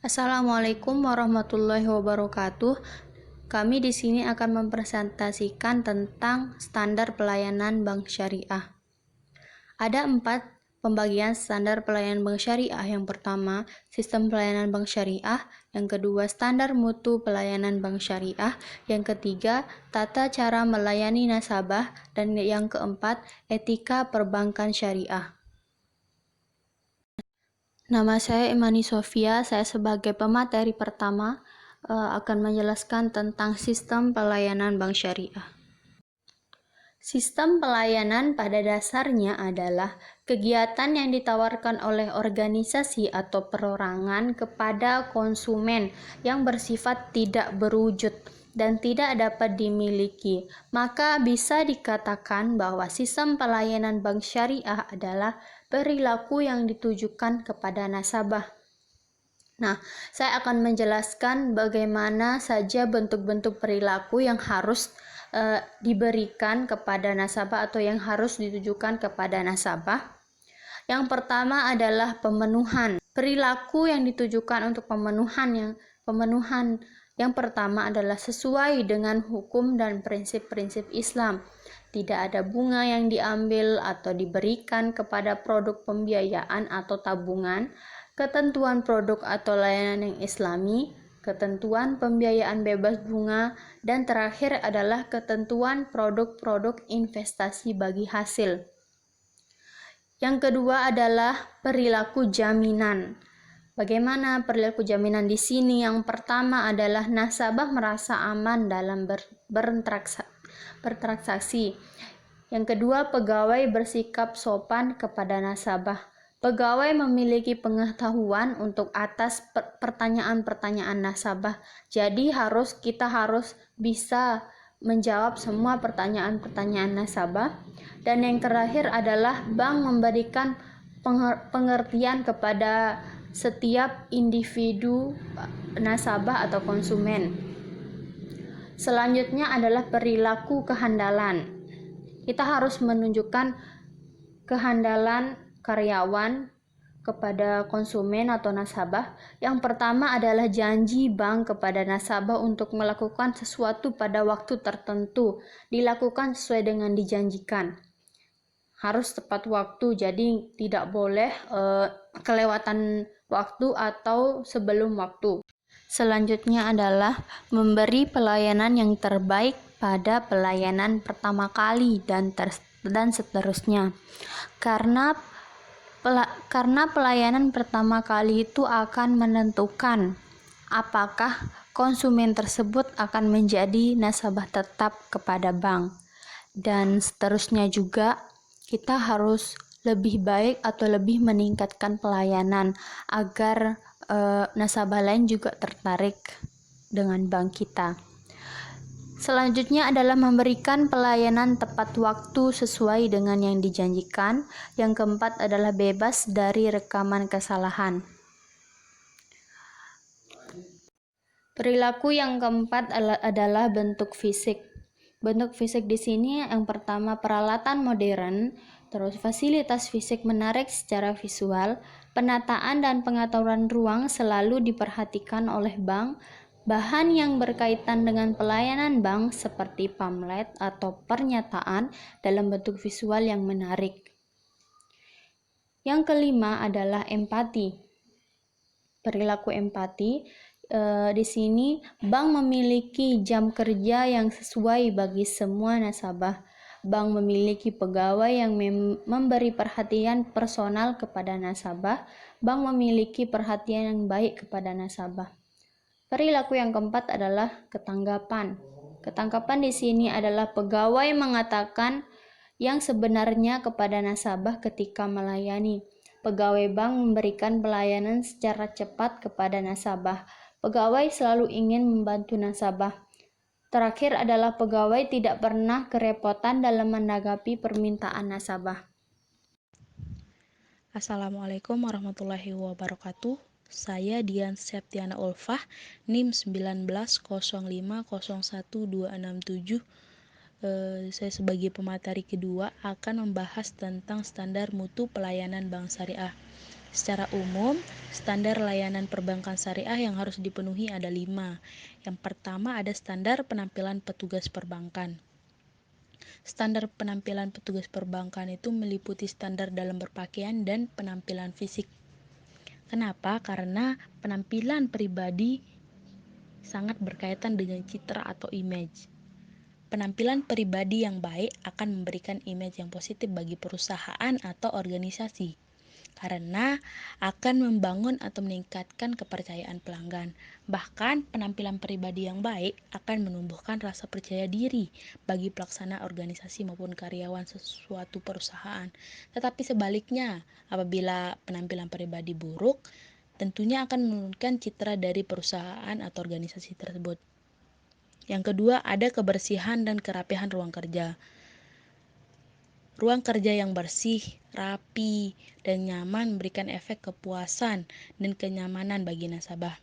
Assalamualaikum warahmatullahi wabarakatuh. Kami di sini akan mempresentasikan tentang standar pelayanan bank syariah. Ada 4 pembagian standar pelayanan bank syariah. Yang pertama, sistem pelayanan bank syariah. Yang kedua, standar mutu pelayanan bank syariah. Yang ketiga, tata cara melayani nasabah. Dan yang keempat, etika perbankan syariah. Nama saya Imani Sofia, saya sebagai pemateri pertama akan menjelaskan tentang sistem pelayanan bank syariah. Sistem pelayanan pada dasarnya adalah kegiatan yang ditawarkan oleh organisasi atau perorangan kepada konsumen yang bersifat tidak berwujud dan tidak dapat dimiliki. Maka bisa dikatakan bahwa sistem pelayanan bank syariah adalah perilaku yang ditujukan kepada nasabah. Nah, saya akan menjelaskan bagaimana saja bentuk-bentuk perilaku yang harus diberikan kepada nasabah atau yang harus ditujukan kepada nasabah. Yang pertama adalah pemenuhan. Perilaku yang ditujukan untuk pemenuhan yang pertama adalah sesuai dengan hukum dan prinsip-prinsip Islam. Tidak ada bunga yang diambil atau diberikan kepada produk pembiayaan atau tabungan, ketentuan produk atau layanan yang islami, ketentuan pembiayaan bebas bunga, dan terakhir adalah ketentuan produk-produk investasi bagi hasil. Yang kedua adalah perilaku jaminan. Bagaimana perilaku jaminan di sini? Yang pertama adalah nasabah merasa aman dalam bertransaksi. Yang kedua, pegawai bersikap sopan kepada nasabah. Pegawai memiliki pengetahuan untuk atas pertanyaan-pertanyaan nasabah. Jadi kita harus bisa menjawab semua pertanyaan-pertanyaan nasabah. Dan yang terakhir adalah bank memberikan pengertian kepada setiap individu nasabah atau konsumen. Selanjutnya adalah perilaku kehandalan. Kita harus menunjukkan kehandalan karyawan kepada konsumen atau nasabah. Yang pertama adalah janji bank kepada nasabah untuk melakukan sesuatu pada waktu tertentu, dilakukan sesuai dengan dijanjikan. Harus tepat waktu, jadi tidak boleh kelewatan waktu atau sebelum waktu. Selanjutnya adalah memberi pelayanan yang terbaik pada pelayanan pertama kali dan seterusnya. Karena pelayanan pertama kali itu akan menentukan apakah konsumen tersebut akan menjadi nasabah tetap kepada bank. Dan seterusnya juga kita harus lebih baik atau lebih meningkatkan pelayanan agar nasabah lain juga tertarik dengan bank kita. Selanjutnya adalah memberikan pelayanan tepat waktu sesuai dengan yang dijanjikan. Yang keempat adalah bebas dari rekaman kesalahan. Perilaku yang keempat adalah bentuk fisik. Bentuk fisik di sini yang pertama peralatan modern, terus fasilitas fisik menarik secara visual, penataan dan pengaturan ruang selalu diperhatikan oleh bank. Bahan yang berkaitan dengan pelayanan bank seperti pamflet atau pernyataan dalam bentuk visual yang menarik. Yang kelima adalah empati. Perilaku empati. Di sini bank memiliki jam kerja yang sesuai bagi semua nasabah. Bank memiliki pegawai yang memberi perhatian personal kepada nasabah. Bank memiliki perhatian yang baik kepada nasabah. Perilaku yang keempat adalah ketanggapan. Ketanggapan di sini adalah pegawai mengatakan yang sebenarnya kepada nasabah ketika melayani. Pegawai bank memberikan pelayanan secara cepat kepada nasabah. Pegawai selalu ingin membantu nasabah. Terakhir adalah pegawai tidak pernah kerepotan dalam menanggapi permintaan nasabah. Assalamualaikum warahmatullahi wabarakatuh. Saya Dian Septiana Ulfah, NIM 19050101267. Saya sebagai pemateri kedua akan membahas tentang standar mutu pelayanan bank syariah. Secara umum, standar layanan perbankan syariah yang harus dipenuhi ada 5. Yang pertama ada standar penampilan petugas perbankan. Standar penampilan petugas perbankan itu meliputi standar dalam berpakaian dan penampilan fisik. Kenapa? Karena penampilan pribadi sangat berkaitan dengan citra atau image. Penampilan pribadi yang baik akan memberikan image yang positif bagi perusahaan atau organisasi, karena akan membangun atau meningkatkan kepercayaan pelanggan. Bahkan, penampilan pribadi yang baik akan menumbuhkan rasa percaya diri bagi pelaksana organisasi maupun karyawan sesuatu perusahaan. Tetapi sebaliknya, apabila penampilan pribadi buruk, tentunya akan menurunkan citra dari perusahaan atau organisasi tersebut. Yang kedua, ada kebersihan dan kerapihan ruang kerja. Ruang kerja yang bersih, rapi, dan nyaman memberikan efek kepuasan dan kenyamanan bagi nasabah.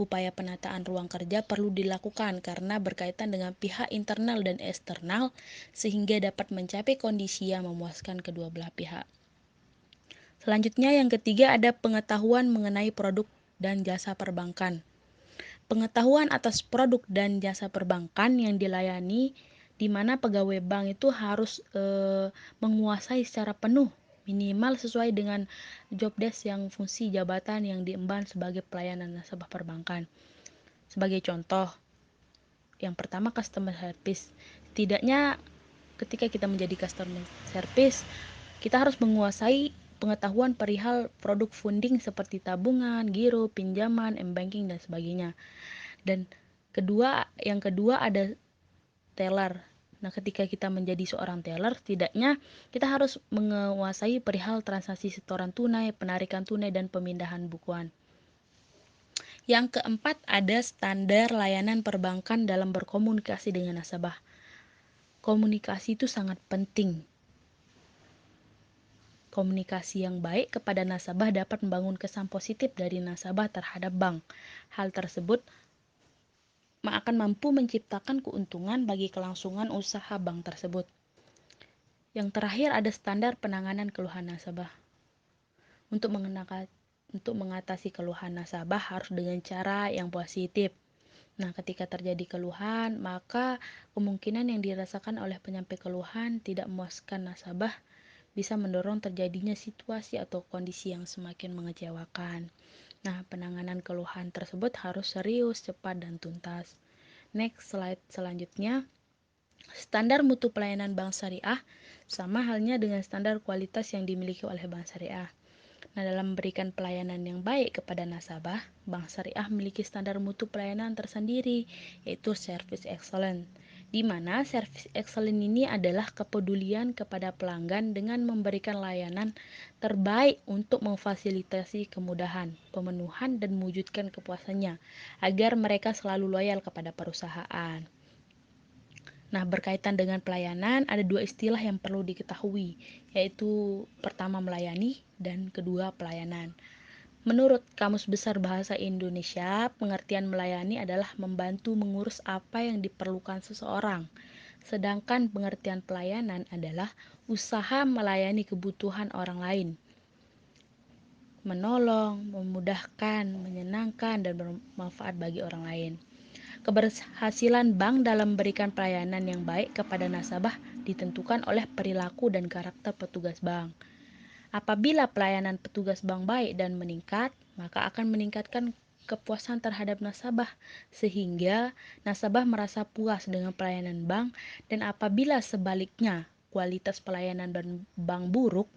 Upaya penataan ruang kerja perlu dilakukan karena berkaitan dengan pihak internal dan eksternal sehingga dapat mencapai kondisi yang memuaskan kedua belah pihak. Selanjutnya yang ketiga ada pengetahuan mengenai produk dan jasa perbankan. Pengetahuan atas produk dan jasa perbankan yang dilayani di mana pegawai bank itu harus menguasai secara penuh minimal sesuai dengan job desk yang fungsi jabatan yang diemban sebagai pelayanan nasabah perbankan. Sebagai contoh, yang pertama customer service. Setidaknya ketika kita menjadi customer service, kita harus menguasai pengetahuan perihal produk funding seperti tabungan, giro, pinjaman, m-banking dan sebagainya. Dan yang kedua ada teller. Nah, ketika kita menjadi seorang teller, setidaknya kita harus menguasai perihal transaksi setoran tunai, penarikan tunai, dan pemindahan bukuan. Yang keempat ada standar layanan perbankan dalam berkomunikasi dengan nasabah. Komunikasi itu sangat penting. Komunikasi yang baik kepada nasabah dapat membangun kesan positif dari nasabah terhadap bank. Hal tersebut akan mampu menciptakan keuntungan bagi kelangsungan usaha bank tersebut. Yang terakhir ada standar penanganan keluhan nasabah. Untuk mengatasi keluhan nasabah harus dengan cara yang positif. Nah, ketika terjadi keluhan, maka kemungkinan yang dirasakan oleh penyampai keluhan tidak memuaskan nasabah bisa mendorong terjadinya situasi atau kondisi yang semakin mengecewakan. Nah, penanganan keluhan tersebut harus serius, cepat, dan tuntas. Next slide selanjutnya, standar mutu pelayanan bank syariah sama halnya dengan standar kualitas yang dimiliki oleh bank syariah. Nah, dalam memberikan pelayanan yang baik kepada nasabah, bank syariah memiliki standar mutu pelayanan tersendiri, yaitu Service Excellence, di mana Service Excellence ini adalah kepedulian kepada pelanggan dengan memberikan layanan terbaik untuk memfasilitasi kemudahan, pemenuhan, dan mewujudkan kepuasannya, agar mereka selalu loyal kepada perusahaan. Nah, berkaitan dengan pelayanan, ada dua istilah yang perlu diketahui, yaitu pertama melayani dan kedua pelayanan. Menurut Kamus Besar Bahasa Indonesia, pengertian melayani adalah membantu mengurus apa yang diperlukan seseorang. Sedangkan pengertian pelayanan adalah usaha melayani kebutuhan orang lain. Menolong, memudahkan, menyenangkan, dan bermanfaat bagi orang lain. Keberhasilan bank dalam memberikan pelayanan yang baik kepada nasabah ditentukan oleh perilaku dan karakter petugas bank. Apabila pelayanan petugas bank baik dan meningkat, maka akan meningkatkan kepuasan terhadap nasabah sehingga nasabah merasa puas dengan pelayanan bank, dan apabila sebaliknya kualitas pelayanan bank buruk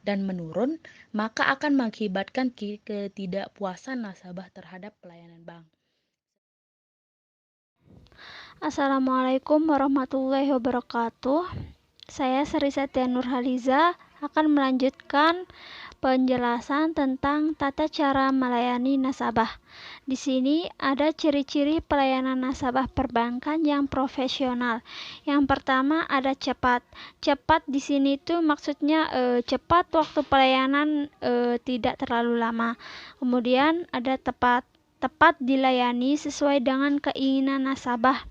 dan menurun, maka akan mengakibatkan ketidakpuasan nasabah terhadap pelayanan bank. Assalamualaikum warahmatullahi wabarakatuh. Saya Sri Satya Nurhaliza akan melanjutkan penjelasan tentang tata cara melayani nasabah. Di sini ada ciri-ciri pelayanan nasabah perbankan yang profesional. Yang pertama ada cepat. Cepat di sini tuh maksudnya cepat, waktu pelayanan tidak terlalu lama. Kemudian ada tepat. Tepat dilayani sesuai dengan keinginan nasabah.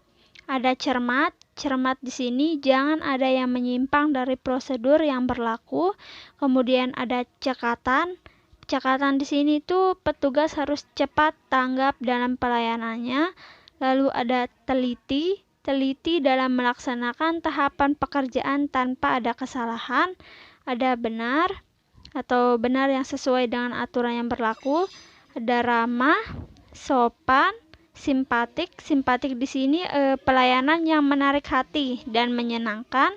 Ada cermat. Cermat di sini jangan ada yang menyimpang dari prosedur yang berlaku. Kemudian ada cekatan. cekatan di sini tuh petugas harus cepat tanggap dalam pelayanannya. Lalu ada teliti dalam melaksanakan tahapan pekerjaan tanpa ada kesalahan. Ada benar atau benar yang sesuai dengan aturan yang berlaku. Ada ramah, sopan, simpatik di sini pelayanan yang menarik hati dan menyenangkan.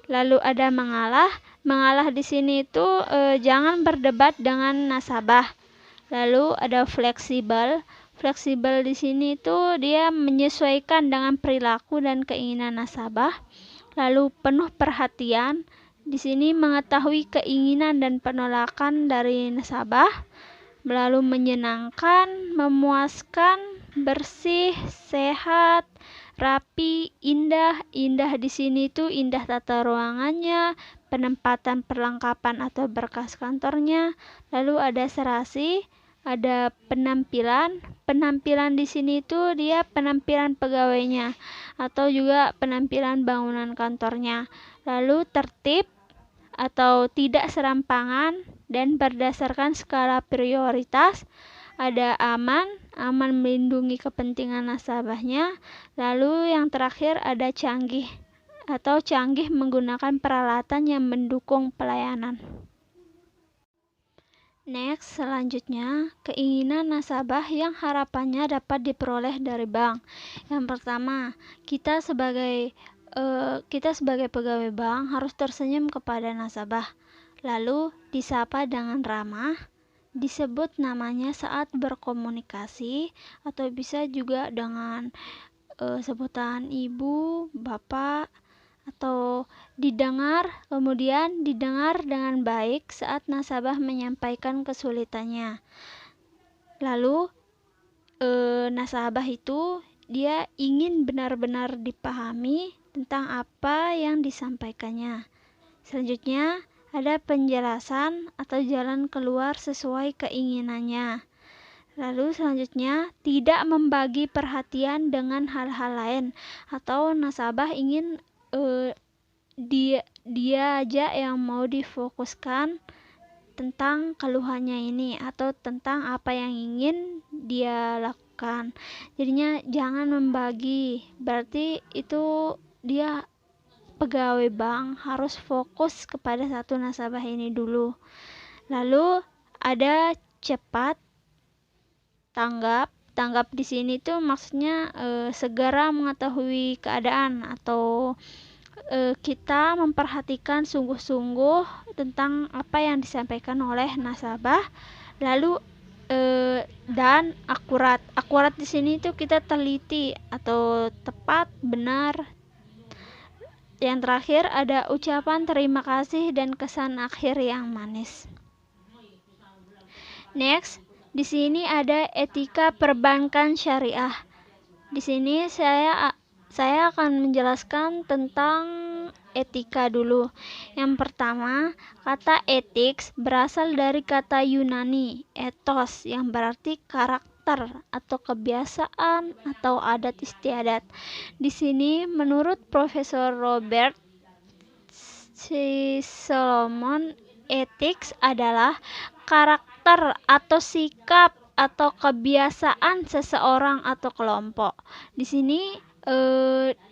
Lalu ada mengalah di sini itu jangan berdebat dengan nasabah. Lalu ada fleksibel di sini itu dia menyesuaikan dengan perilaku dan keinginan nasabah. Lalu penuh perhatian, di sini mengetahui keinginan dan penolakan dari nasabah. Lalu menyenangkan, memuaskan, bersih, sehat, rapi, indah di sini tuh indah tata ruangannya, penempatan perlengkapan atau berkas kantornya. Lalu ada serasi, ada penampilan di sini tuh dia penampilan pegawainya atau juga penampilan bangunan kantornya. Lalu tertib atau tidak serampangan dan berdasarkan skala prioritas. Ada aman melindungi kepentingan nasabahnya. Lalu yang terakhir ada canggih menggunakan peralatan yang mendukung pelayanan. Next, selanjutnya, keinginan nasabah yang harapannya dapat diperoleh dari bank. Yang pertama, kita sebagai pegawai bank harus tersenyum kepada nasabah, lalu disapa dengan ramah, disebut namanya saat berkomunikasi, atau bisa juga dengan sebutan ibu, bapak, atau kemudian didengar dengan baik saat nasabah menyampaikan kesulitannya. Lalu nasabah itu dia ingin benar-benar dipahami tentang apa yang disampaikannya. Selanjutnya ada penjelasan atau jalan keluar sesuai keinginannya. Lalu selanjutnya tidak membagi perhatian dengan hal-hal lain atau nasabah ingin dia aja yang mau difokuskan tentang keluhannya ini atau tentang apa yang ingin dia lakukan. Jadinya jangan membagi, berarti itu dia pegawai bank harus fokus kepada satu nasabah ini dulu. Lalu ada cepat tanggap di sini tuh maksudnya segera mengetahui keadaan atau kita memperhatikan sungguh-sungguh tentang apa yang disampaikan oleh nasabah. Lalu dan akurat di sini tuh kita teliti atau tepat, benar. Yang terakhir ada ucapan terima kasih dan kesan akhir yang manis. Next, di sini ada etika perbankan syariah. Di sini saya akan menjelaskan tentang etika dulu. Yang pertama, kata ethics berasal dari kata Yunani ethos yang berarti karakter atau kebiasaan atau adat istiadat. Di sini menurut Profesor Robert C. Solomon, ethics adalah karakter atau sikap atau kebiasaan seseorang atau kelompok. Di sini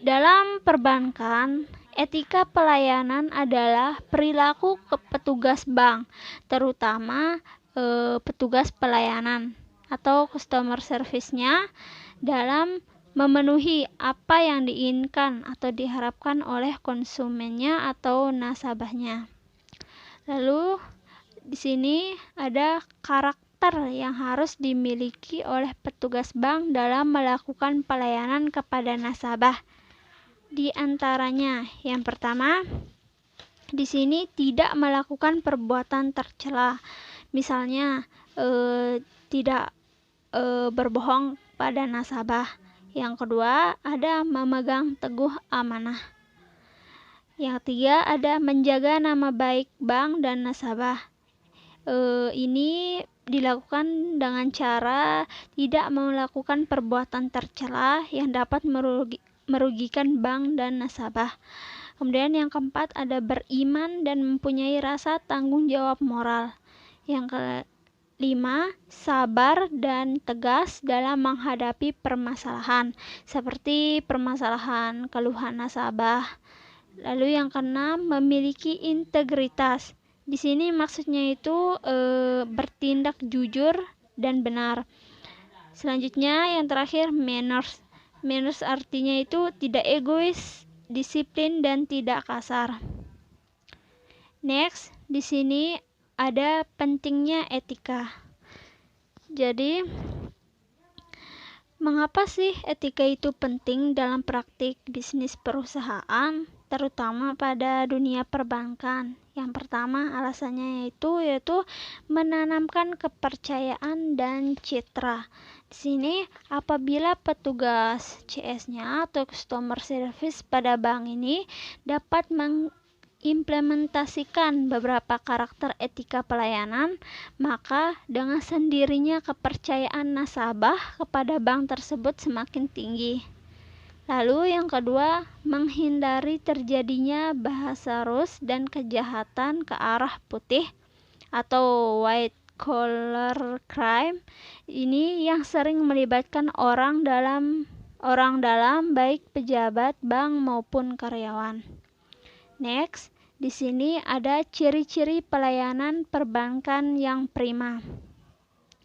dalam perbankan, etika pelayanan adalah perilaku petugas bank, terutama petugas pelayanan atau customer service-nya dalam memenuhi apa yang diinginkan atau diharapkan oleh konsumennya atau nasabahnya. Lalu di sini ada karakter yang harus dimiliki oleh petugas bank dalam melakukan pelayanan kepada nasabah. Di antaranya, yang pertama, di sini tidak melakukan perbuatan tercela. Misalnya, tidak berbohong pada nasabah. Yang kedua, ada memegang teguh amanah. Yang ketiga, ada menjaga nama baik bank dan nasabah. Ini dilakukan dengan cara tidak melakukan perbuatan tercela yang dapat merugikan bank dan nasabah. Kemudian yang keempat ada beriman dan mempunyai rasa tanggung jawab moral. Yang 5. Sabar dan tegas dalam menghadapi permasalahan, seperti permasalahan keluhan nasabah. Lalu yang keenam, memiliki integritas. Di sini maksudnya itu bertindak jujur dan benar. Selanjutnya yang terakhir, manners. Manners artinya itu tidak egois, disiplin dan tidak kasar. Next, di sini ada pentingnya etika. Jadi, mengapa sih etika itu penting dalam praktik bisnis perusahaan, terutama pada dunia perbankan? Yang pertama alasannya yaitu menanamkan kepercayaan dan citra. Di sini apabila petugas CS-nya atau customer service pada bank ini dapat implementasikan beberapa karakter etika pelayanan, maka dengan sendirinya kepercayaan nasabah kepada bank tersebut semakin tinggi. Lalu yang kedua, menghindari terjadinya bahasa rus dan kejahatan ke arah putih atau white collar crime. Ini yang sering melibatkan orang dalam baik pejabat bank maupun karyawan. Next, di sini ada ciri-ciri pelayanan perbankan yang prima.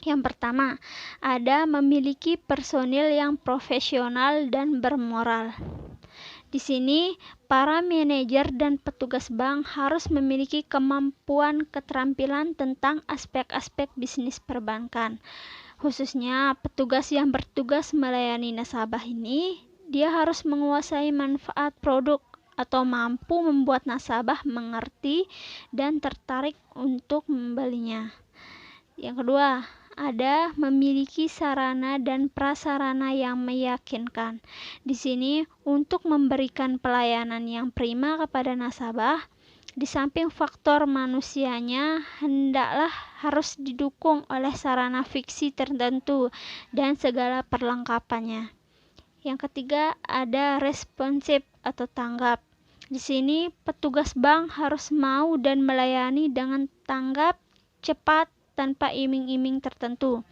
Yang pertama, ada memiliki personil yang profesional dan bermoral. Di sini, para manajer dan petugas bank harus memiliki kemampuan keterampilan tentang aspek-aspek bisnis perbankan. Khususnya petugas yang bertugas melayani nasabah ini, dia harus menguasai manfaat produk atau mampu membuat nasabah mengerti dan tertarik untuk membelinya. Yang kedua, ada memiliki sarana dan prasarana yang meyakinkan. Di sini untuk memberikan pelayanan yang prima kepada nasabah, di samping faktor manusianya hendaklah harus didukung oleh sarana fiksi tertentu dan segala perlengkapannya. Yang ketiga, ada responsif atau tanggap. Di sini petugas bank harus mau dan melayani dengan tanggap, cepat, tanpa iming-iming tertentu.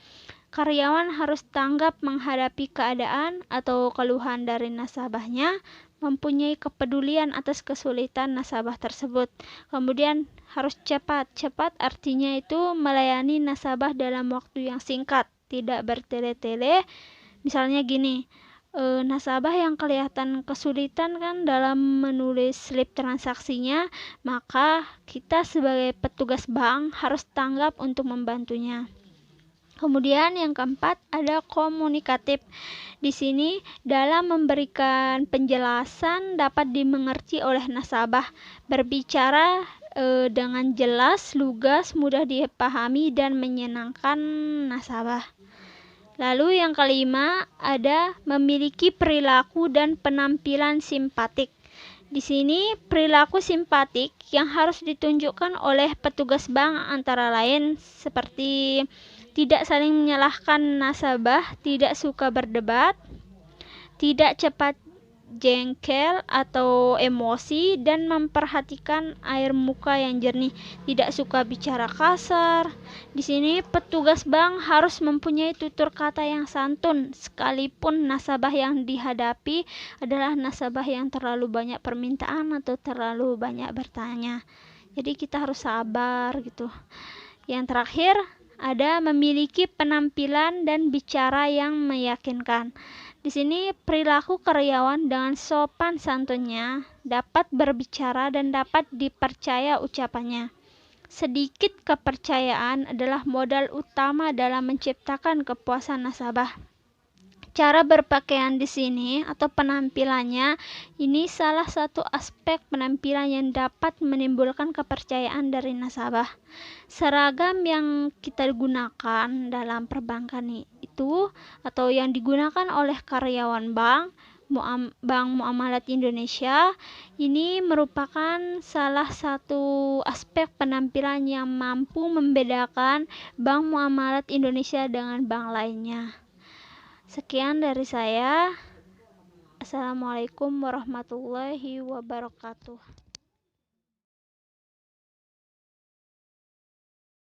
Karyawan harus tanggap menghadapi keadaan atau keluhan dari nasabahnya, mempunyai kepedulian atas kesulitan nasabah tersebut. Kemudian harus cepat. Cepat artinya itu melayani nasabah dalam waktu yang singkat, tidak bertele-tele. Misalnya gini, nasabah yang kelihatan kesulitan kan dalam menulis slip transaksinya, maka kita sebagai petugas bank harus tanggap untuk membantunya. Kemudian yang keempat ada komunikatif. Di sini dalam memberikan penjelasan dapat dimengerti oleh nasabah, berbicara dengan jelas, lugas, mudah dipahami dan menyenangkan nasabah. Lalu yang kelima, ada memiliki perilaku dan penampilan simpatik. Di sini perilaku simpatik yang harus ditunjukkan oleh petugas bank antara lain seperti tidak saling menyalahkan nasabah, tidak suka berdebat, tidak cepat jengkel atau emosi, dan memperhatikan air muka yang jernih, tidak suka bicara kasar. Di sini petugas bank harus mempunyai tutur kata yang santun, sekalipun nasabah yang dihadapi adalah nasabah yang terlalu banyak permintaan atau terlalu banyak bertanya. Jadi kita harus sabar gitu. Yang terakhir, ada memiliki penampilan dan bicara yang meyakinkan. Di sini perilaku karyawan dengan sopan santunnya dapat berbicara dan dapat dipercaya ucapannya. Sedikit kepercayaan adalah modal utama dalam menciptakan kepuasan nasabah. Cara berpakaian di sini atau penampilannya ini salah satu aspek penampilan yang dapat menimbulkan kepercayaan dari nasabah. Seragam yang kita gunakan dalam perbankan itu atau yang digunakan oleh karyawan Bank Muamalat Indonesia ini merupakan salah satu aspek penampilan yang mampu membedakan Bank Muamalat Indonesia dengan bank lainnya. Sekian dari saya. Assalamualaikum warahmatullahi wabarakatuh.